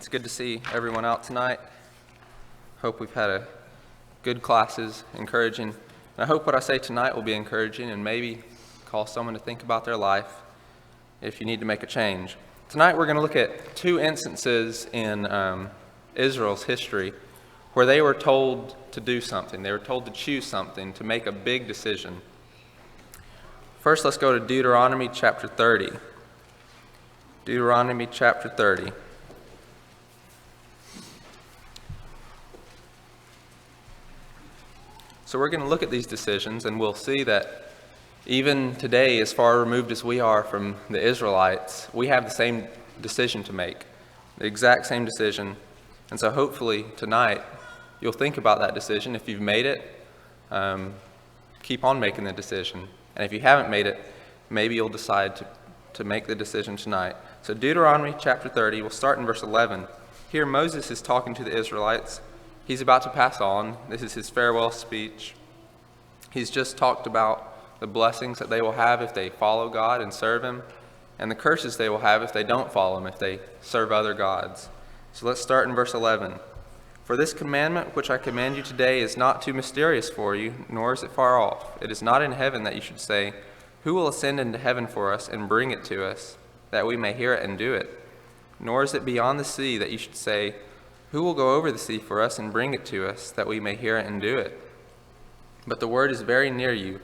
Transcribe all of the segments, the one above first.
It's good to see everyone out tonight. Hope we've had good classes, encouraging. And I hope what I say tonight will be encouraging and maybe cause someone to think about their life if you need to make a change. Tonight we're going to look at two instances in Israel's history where they were told to do something. They were told to choose something, to make a big decision. First, let's go to Deuteronomy chapter 30. Deuteronomy chapter 30. So we're going to look at these decisions, and we'll see that even today, as far removed as we are from the Israelites, we have the same decision to make, the exact same decision. And so hopefully tonight you'll think about that decision. If you've made it, keep on making the decision. And if you haven't made it, maybe you'll decide to make the decision tonight. So Deuteronomy chapter 30, we'll start in verse 11. Here Moses is talking to the Israelites. He's about to pass on. This is his farewell speech. He's just talked about the blessings that they will have if they follow God and serve Him, and the curses they will have if they don't follow Him, if they serve other gods. So let's start in verse 11. For this commandment which I command you today is not too mysterious for you, nor is it far off. It is not in heaven that you should say, who will ascend into heaven for us and bring it to us, that we may hear it and do it? Nor is it beyond the sea that you should say, who will go over the sea for us and bring it to us, that we may hear it and do it? But the word is very near you,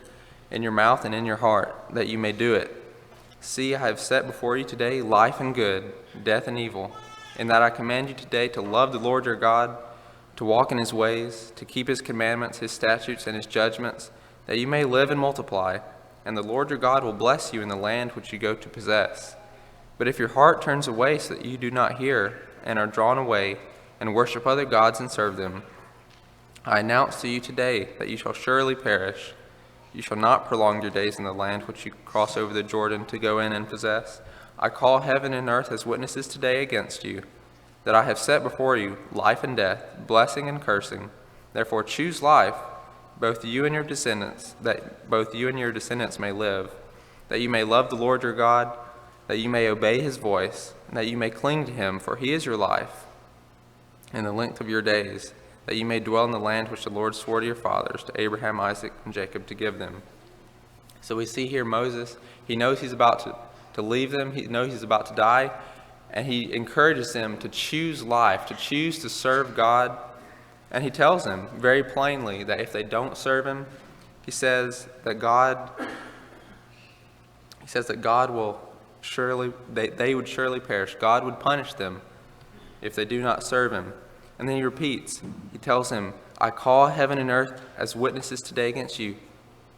in your mouth and in your heart, that you may do it. See, I have set before you today life and good, death and evil, in that I command you today to love the Lord your God, to walk in His ways, to keep His commandments, His statutes, and His judgments, that you may live and multiply, and the Lord your God will bless you in the land which you go to possess. But if your heart turns away so that you do not hear, and are drawn away, and worship other gods and serve them, I announce to you today that you shall surely perish. You shall not prolong your days in the land which you cross over the Jordan to go in and possess. I call heaven and earth as witnesses today against you, that I have set before you life and death, blessing and cursing. Therefore choose life, both you and your descendants, that both you and your descendants may live, that you may love the Lord your God, that you may obey His voice, and that you may cling to Him, for He is your life, in the length of your days, that you may dwell in the land which the Lord swore to your fathers, to Abraham, Isaac, and Jacob, to give them. So we see here Moses, he knows he's about to leave them, he knows he's about to die, and he encourages them to choose life, to choose to serve God. And he tells them very plainly that if they don't serve Him, he says that God will surely, they would surely perish. God would punish them if they do not serve Him. And then he repeats, he tells him, I call heaven and earth as witnesses today against you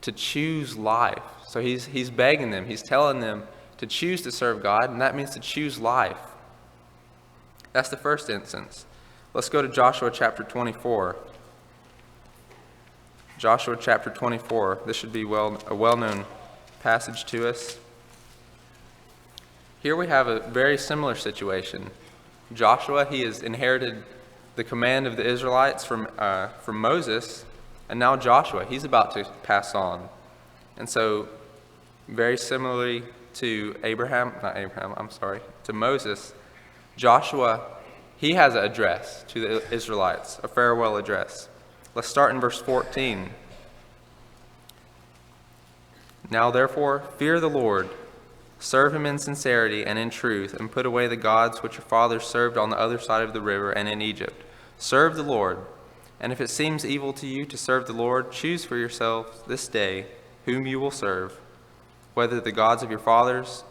to choose life. So he's begging them, he's telling them to choose to serve God, and that means to choose life. That's the first instance. Let's go to Joshua chapter 24. Joshua chapter 24. This should be a well-known passage to us. Here we have a very similar situation. Joshua, he has inherited the command of the Israelites from Moses, and now Joshua, he's about to pass on. And so, very similarly to to Moses, Joshua, he has an address to the Israelites, a farewell address. Let's start in verse 14. Now therefore, fear the Lord, serve Him in sincerity and in truth, and put away the gods which your fathers served on the other side of the river and in Egypt. Serve the Lord. And if it seems evil to you to serve the Lord, choose for yourselves this day whom you will serve, whether the gods which your fathers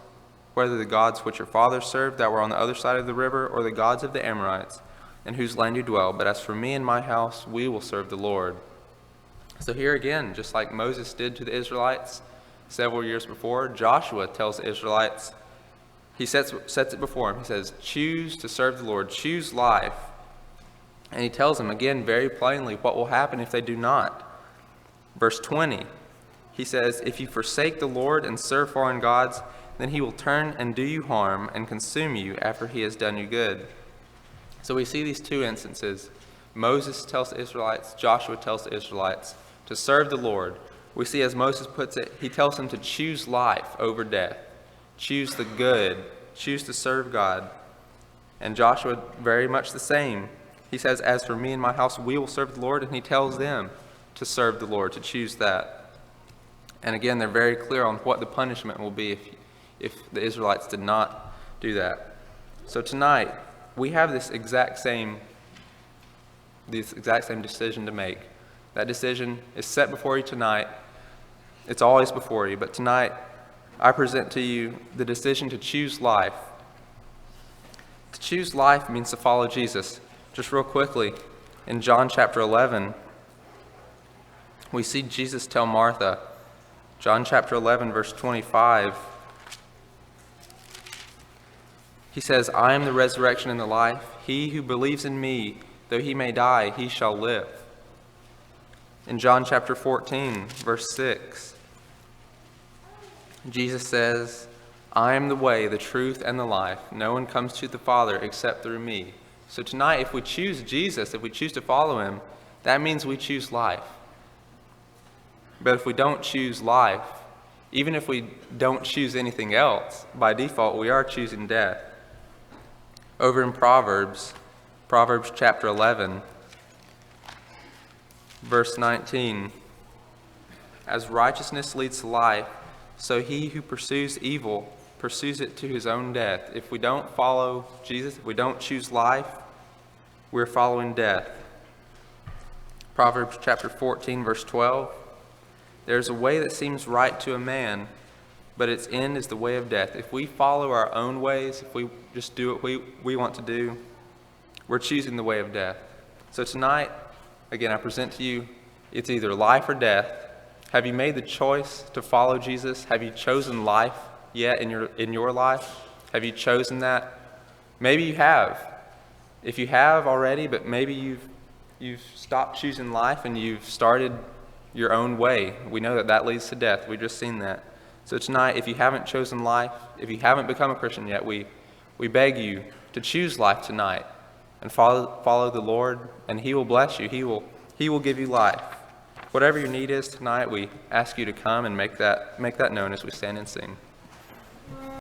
served that were on the other side of the river, or the gods of the Amorites, in whose land you dwell. But as for me and my house, we will serve the Lord. So here again, just like Moses did to the Israelites several years before, Joshua tells the Israelites, he sets it before him. He says, choose to serve the Lord, choose life. And he tells them again very plainly what will happen if they do not. Verse 20, he says, if you forsake the Lord and serve foreign gods, then He will turn and do you harm and consume you after He has done you good. So we see these two instances. Moses tells the Israelites, Joshua tells the Israelites to serve the Lord. We see, as Moses puts it, he tells them to choose life over death, choose the good, choose to serve God. And Joshua, very much the same. He says, as for me and my house, we will serve the Lord, and he tells them to serve the Lord, to choose that. And again, they're very clear on what the punishment will be if the Israelites did not do that. So tonight, we have this exact same decision to make. That decision is set before you tonight. It's always before you, but tonight I present to you the decision to choose life. To choose life means to follow Jesus. Just real quickly, in John chapter 11, we see Jesus tell Martha, John chapter 11, verse 25, he says, I am the resurrection and the life. He who believes in me, though he may die, he shall live. In John chapter 14, verse 6, Jesus says, I am the way, the truth, and the life. No one comes to the Father except through me. So tonight, if we choose Jesus, if we choose to follow him, that means we choose life. But if we don't choose life, even if we don't choose anything else, by default, we are choosing death. Over in Proverbs chapter 11, verse 19, as righteousness leads to life, so he who pursues evil pursues it to his own death. If we don't follow Jesus, if we don't choose life, we're following death. Proverbs chapter 14, verse 12, there's a way that seems right to a man, but its end is the way of death. If we follow our own ways, if we just do what we want to do, we're choosing the way of death. So tonight, again, I present to you, it's either life or death. Have you made the choice to follow Jesus? Have you chosen life yet in your life? Have you chosen that? Maybe you have. If you have already, but maybe you've stopped choosing life and you've started your own way. We know that leads to death. We've just seen that. So tonight, if you haven't chosen life, if you haven't become a Christian yet, we beg you to choose life tonight and follow the Lord, and he will bless you. He will give you life. Whatever your need is tonight, we ask you to come and make that known as we stand and sing.